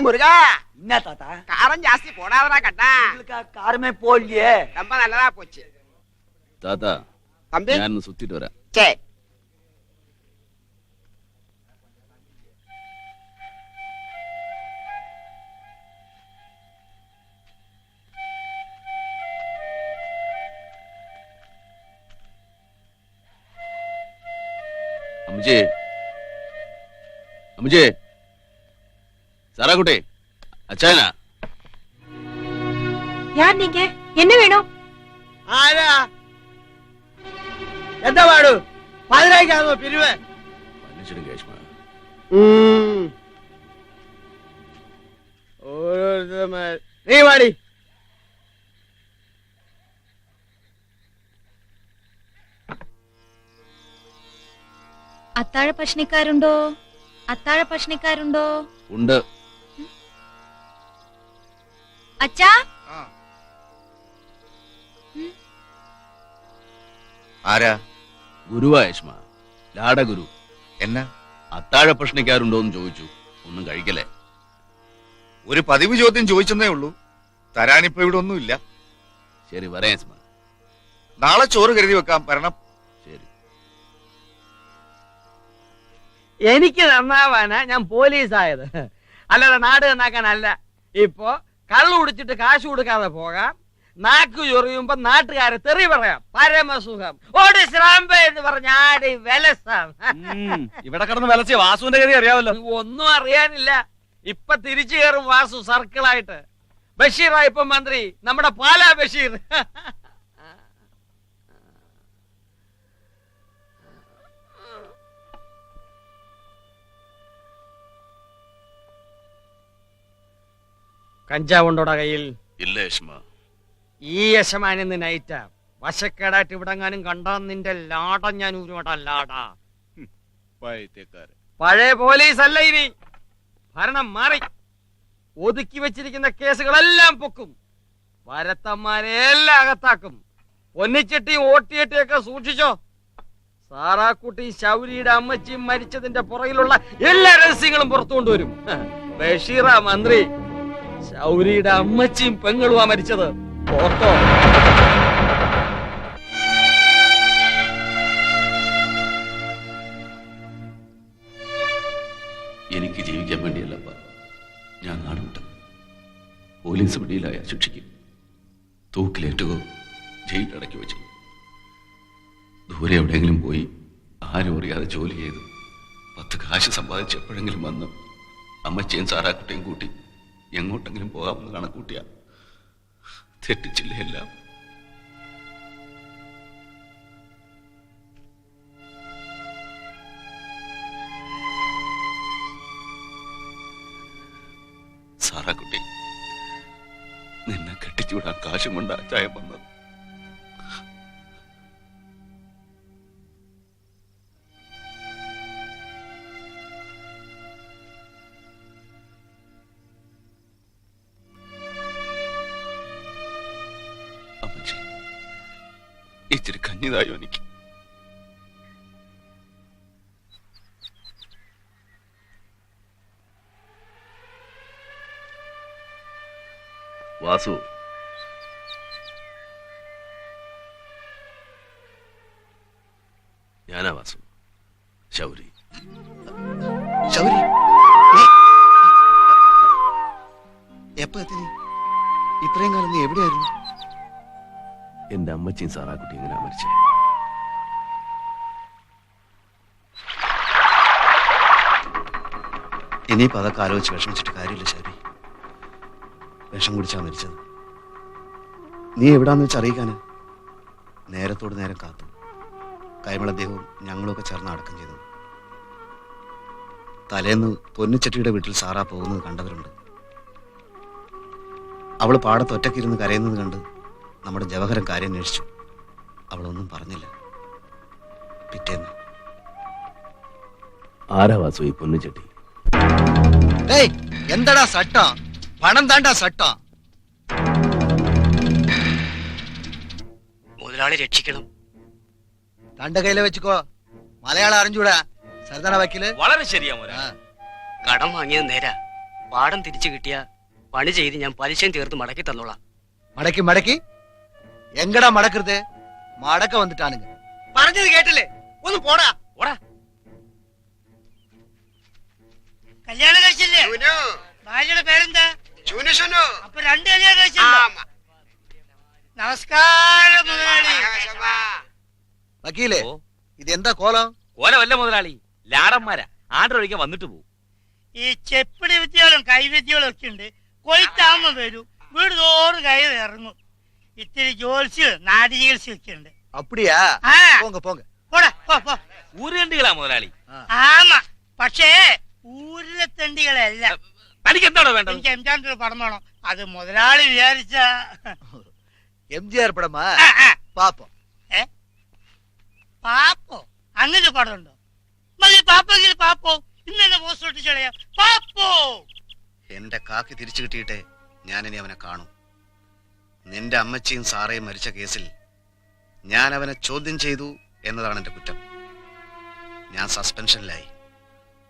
முருகா என்ன தாத்தா காரம் ஜாஸ்தி போடாதடா கண்ணா. காரமே போடலையே. ரொம்ப நல்லதா போச்சு தாத்தா. தம்பி நான் சுத்திட்டு வரேன். சரி. அம்ஜி அம்ஜி சாராகுட்டி அச்சானா யார் நீங்க? என்ன வேணும்? ஆரா எந்த வாடு 15வது பிரிவு. மன்னிச்சிடுங்க யஷ்மா. நீ வாடி. അത്താഴ ഭക്ഷണിക്കാരുണ്ടോ? അത്താഴ ഭക്ഷണിക്കാരുണ്ടോ? ഉണ്ട്. അച്ഛാ. ആരാ? ഗുരുവാ യഷ്മ. ലാട ഗുരു. എന്നാ? അത്താഴ ഭക്ഷണിക്കാരുണ്ടോന്ന് ചോദിച്ചു. ഒന്നും കഴിക്കലേ. ഒരു പതിവ് ചോദ്യം ചോദിച്ചെന്നേ ഉള്ളൂ. തരാനിപ്പോ ഇവിടെ ഒന്നുമില്ല. ശരി വരാം യഷ്മ. നാളെ ചോറ് കരുതി വെക്കാം. വരണം. ശരി. എനിക്ക് നന്നാവാനാ ഞാൻ പോലീസായത്, അല്ലാതെ നാട് നന്നാക്കാനല്ല. ഇപ്പൊ കള്ളു കുടിച്ചിട്ട് കാശ് കൊടുക്കാതെ പോകാം, നാക്കു ചൊറിയുമ്പോ നാട്ടുകാരെ തെറി പറയാം. പരമസുഖം. ഓടി ശ്രാമ്പ എന്ന് പറഞ്ഞ ആടി വിലസാം. ഇവിടെ കിടന്ന് വിലസിയ വാസുവിന്റെ കഥ അറിയാമല്ലോ. ഒന്നും അറിയാനില്ല. ഇപ്പൊ തിരിച്ചു കയറും വാസു സർക്കിളായിട്ട്. ബഷീറാ ഇപ്പൊ മന്ത്രി, നമ്മുടെ പാലാ ബഷീർ. കഞ്ചാവുണ്ടോടാ കയ്യിൽ? ഇല്ല യഷ്മ. ഈ യശമാൻ ഇന്ന് നൈറ്റാ. വശക്കേടായിട്ട് ഇവിടെങ്ങാനും കണ്ടാ നിന്റെ ലാടം ഞാൻ ഊരുമാട്ടാ. ലാടാ പഴയ പോലീസ് അല്ല ഇനി. ഭരണം മാറി. ഒതുക്കി വെച്ചിരിക്കുന്ന കേസുകളെല്ലാം പൊക്കും. വരത്തന്മാരെ എല്ലാം അകത്താക്കും. പൊന്നിച്ചെട്ടിയും ഓട്ടിയെട്ടിയൊക്കെ സൂക്ഷിച്ചോ. സാറാക്കുട്ടി ശൗരിയുടെ അമ്മച്ചിയും മരിച്ചതിന്റെ പുറകിലുള്ള എല്ലാ രഹസ്യങ്ങളും പുറത്തു കൊണ്ടുവരും. ബഷീറാ മന്ത്രി, ശൗരിയുടെ അമ്മച്ചിയും പെങ്ങളുമാ മരിച്ചത്. ഓർത്തോ? എനിക്ക് ജീവിക്കാൻ വേണ്ടിയല്ലപ്പ ഞാൻ നാടുവിട്ടത്. പോലീസ് പിടിയിലായ ശിക്ഷിക്കും, തൂക്കിലേറ്റുകോ ജയിലടക്കി വെച്ചു. ദൂരെ എവിടെയെങ്കിലും പോയി ആരും അറിയാതെ ജോലി ചെയ്തു 10 കാശ് സമ്പാദിച്ച് എപ്പോഴെങ്കിലും വന്ന് അമ്മച്ചയും സാറാക്കുട്ടിയും കൂട്ടി എങ്ങോട്ടെങ്കിലും പോകാമെന്ന് കണക്കൂട്ടിയ തെറ്റിച്ചില്ല എല്ലാം. സാറാക്കുട്ടി, നിന്നെ കെട്ടിച്ചുവിടാൻ കാശും കൊണ്ട് അച്ചായം വന്നത്. അമ്മച്ചി, ഇച്ചിരി കഞ്ഞിതായോ എനിക്ക്? വാസു, ഞാനാ വാസു. ശൗരി. ശൗരി, എപ്പോ എത്തി? ഇത്രയും കാലം നീ എവിടെയായിരുന്നു? എന്റെ അമ്മച്ചിയും സാറാക്കുട്ടി എങ്ങനെയാ മരിച്ചേ? ഇനിയിപ്പോ അതൊക്കെ ആലോചിച്ച് വിഷമിച്ചിട്ട് കാര്യമില്ല ശൗരി. വിഷം കുടിച്ചാ മരിച്ചത്. നീ എവിടാന്ന് വെച്ച് അറിയിക്കാന് നേരത്തോട് നേരം കാത്തു. കൈമളദ്ദേഹവും ഞങ്ങളുമൊക്കെ ചേർന്ന് അടക്കം ചെയ്തു. തലേന്ന് പൊന്നിച്ചട്ടിയുടെ വീട്ടിൽ സാറാ പോകുന്നത് കണ്ടവരുണ്ട്. അവള് പാടത്ത് ഒറ്റക്കിരുന്ന് കരയുന്നത് കണ്ട് നമ്മുടെ ജവഹരൻ കാര്യം അന്വേഷിച്ചു. അവളൊന്നും പറഞ്ഞില്ല. പിറ്റേന്ന് ആരാ വാസു ഈ പൊന്നിച്ചട്ടി? എന്താടാ സട്ട? പണം താണ്ടാ സട്ട. മുതലാളി രക്ഷിക്കണം. തന്റെ കയ്യില് വെച്ചുക്കോ. മലയാളം അറിഞ്ഞൂടാ. സർദാന വക്കീല് വളരെ ശരിയാ മോനെ. കടം വാങ്ങിയത് നേരാ. പാടം തിരിച്ചു കിട്ടിയ പണി ചെയ്ത് ഞാൻ പലിശയും തീർത്ത് മടക്കി തന്നോളാം. മടക്കി എങ്കടാ മടക്കരുത്, മടക്ക വന്നിട്ടാണ്. പറഞ്ഞത് കേട്ടില്ലേ? ഒന്ന് പോടാ. ഓടാ. കല്യാണം കഴിച്ചില്ലേ? ചുനു, ഭാര്യയുടെ പേരെന്താ? ചുനു, ചുനു. അപ്പൊ രണ്ട് കല്യാണം കഴിച്ചില്ലേ? ആമാ. നമസ്കാരം മുതലാളി. ആകാശവാ. വക്കീലേ, ഓ. ഇതെന്താ കോലം? കോലമല്ല മുതലാളി, ലാടന്മാരാ. ആണ്ടൊഴിക്കാൻ വന്നിട്ട് പോകും. ഈ ചെപ്പിടി വിദ്യകളും കൈവിദ്യകളും ഒക്കെ ഉണ്ട്. കൊയ്ത്താകുമ്പോ വരും, വീട് തോറും കയറി ഇറങ്ങും. ഇത്തിരി ജോത്സ്യം നാടി ചികിത്സ ഒക്കെ ഉണ്ട്. அப்படியா? ആ போங்க போங்க. പോടാ പോ പോ. ഊരുകണ്ടികളാ മുതലാളി. ആമാ, പക്ഷേ ഊരിലെ തെണ്ടികളല്ല. തനിക്ക് എന്താണോ വേണ്ടത്? എനിക്ക് എംജാന്റെ ഒരു പടം വേണം. അത് മുതലാളി വിചാരിച്ച எம்ஜிஆர் படமா? ആ, ആ. பாப்போம். പാപ്പോ അങ്ങനെ പടം ഉണ്ടോ? മതി, പാപ്പെങ്കിൽ പാപ്പോ. ഇന്ന് തന്നെ പോസ്റ്റ് ഒട്ടിച്ച് കളയാം. പാപ്പോ. എന്റെ കാക്കി തിരിച്ചു കിട്ടിയിട്ടേ ഞാനിനി അവനെ കാണും. നിന്റെ അമ്മച്ചിയും സാറയും മരിച്ച കേസിൽ ഞാൻ അവനെ ചോദ്യം ചെയ്തു എന്നതാണ് എന്റെ കുറ്റം. ഞാൻ സസ്പെൻഷനിലായി.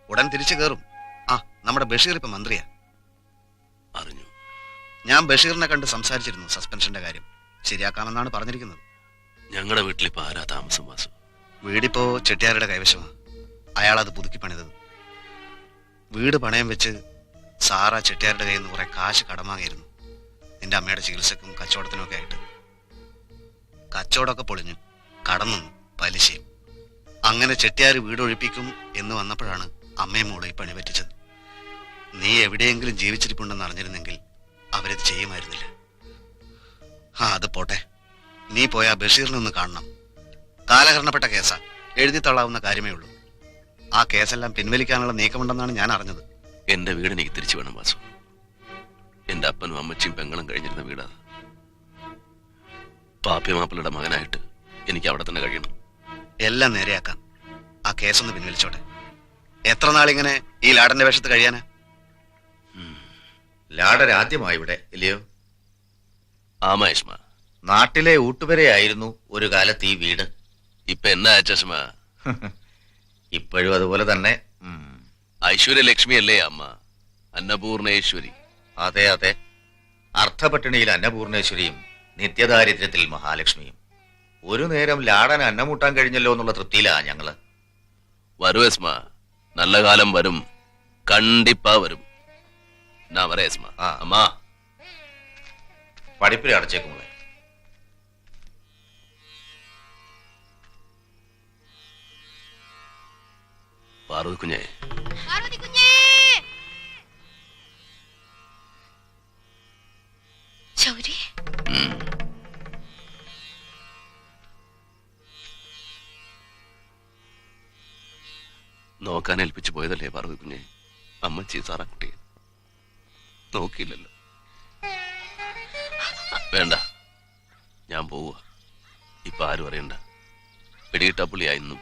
ഉടൻ തിരിച്ചു കയറും. ആ, നമ്മുടെ ബഷീർ ഇപ്പൊ മന്ത്രിയാ. അറിഞ്ഞു. ഞാൻ ബഷീറിനെ കണ്ട് സംസാരിച്ചിരുന്നു സസ്പെൻഷന്റെ കാര്യം. ശരിയാക്കാമെന്നാണ് പറഞ്ഞിരിക്കുന്നത്. ഞങ്ങളുടെ വീട്ടിലിപ്പോ ആരാ താമസം വാസു? വീടിപ്പോ ചെട്ടിയാരുടെ കൈവശമാണ്. അയാളത് പുതുക്കി പണിതത്. വീട് പണയം വെച്ച് സാറ ചെട്ടിയാരുടെ കയ്യിൽ നിന്ന് കുറെ കാശ് കടം വാങ്ങിയിരുന്നു. നിന്റെ അമ്മയുടെ ചികിത്സക്കും കച്ചവടത്തിനും ഒക്കെ ആയിട്ട്. കച്ചവടമൊക്കെ പൊളിഞ്ഞു, കടം നിന്നു, പലിശയും. അങ്ങനെ ചെട്ടിയാർ വീട് ഒഴിപ്പിക്കും എന്ന് വന്നപ്പോഴാണ് അമ്മയും മോളെ ഈ പണി പറ്റിച്ചത്. നീ എവിടെയെങ്കിലും ജീവിച്ചിരിപ്പുണ്ടെന്ന് അറിഞ്ഞിരുന്നെങ്കിൽ അവരിത് ചെയ്യുമായിരുന്നില്ല. ആ, അത് പോട്ടെ. നീ പോയാ ബഷീറിനെ ഒന്ന് കാണണം. കാലഹരണപ്പെട്ട കേസാ, എഴുതി തള്ളാവുന്ന കാര്യമേ ഉള്ളൂ. ആ കേസെല്ലാം പിൻവലിക്കാനുള്ള നീക്കമുണ്ടെന്നാണ് ഞാൻ അറിഞ്ഞത്. എന്റെ വീട് എനിക്ക് തിരിച്ചു വേണം വാസു. എന്റെ അപ്പനും അമ്മച്ചിയും പെങ്ങളും കഴിഞ്ഞിരുന്ന വീടാ. പാപ്പിമാപ്പിളുടെ മകനായിട്ട് എനിക്ക് അവിടെ തന്നെ കഴിയണം. എല്ലാം നേരെയാക്കാം. ആ കേസൊന്ന് പിൻവലിച്ചോട്ടെ. എത്ര നാളിങ്ങനെ ഈ ലാടന്റെ വേഷത്ത് കഴിയാനാ? ലാടൻ ആദ്യമായി ഇവിടെ ഇല്ലയോ? ആ മഹേഷ്മ, നാട്ടിലെ ഊട്ടുവരെയായിരുന്നു ഒരു കാലത്ത് ഈ വീട്. ഇപ്പൊ എന്നാ ചഷ്മ? ഇപ്പോഴും അതുപോലെ തന്നെ. ഐശ്വര്യലക്ഷ്മി അല്ലേ അമ്മ? അന്നപൂർണേശ്വരി. അതെ അതെ, അർത്ഥപട്ടിണിയിൽ അന്നപൂർണേശ്വരിയും നിത്യദാരിദ്ര്യത്തിൽ മഹാലക്ഷ്മിയും. ഒരു നേരം ലാടൻ അന്നമൂട്ടാൻ കഴിഞ്ഞല്ലോ എന്നുള്ള തൃപ്തിയിലാ ഞങ്ങള്. വരുവേസ്മ, നല്ല കാലം വരും, കണ്ടിപ്പാ വരും. നാ വരേസ്മ. ആ. അമ്മാ, പഠിപ്പിൽ അടച്ചേക്കുമ്പോളെ. പാർവതി കുഞ്ഞേ, ശൗരി, നോക്കാൻ ഏൽപ്പിച്ചു പോയതല്ലേ പാർവതി കുഞ്ഞെ? അമ്മച്ചി സാറാ കുട്ടിയെ നോക്കിയില്ലല്ലോ. വേണ്ട, ഞാൻ പോവുക. ഇപ്പൊ ആരും അറിയണ്ട. പിടികിട്ടാ പുള്ളിയായിരുന്നു.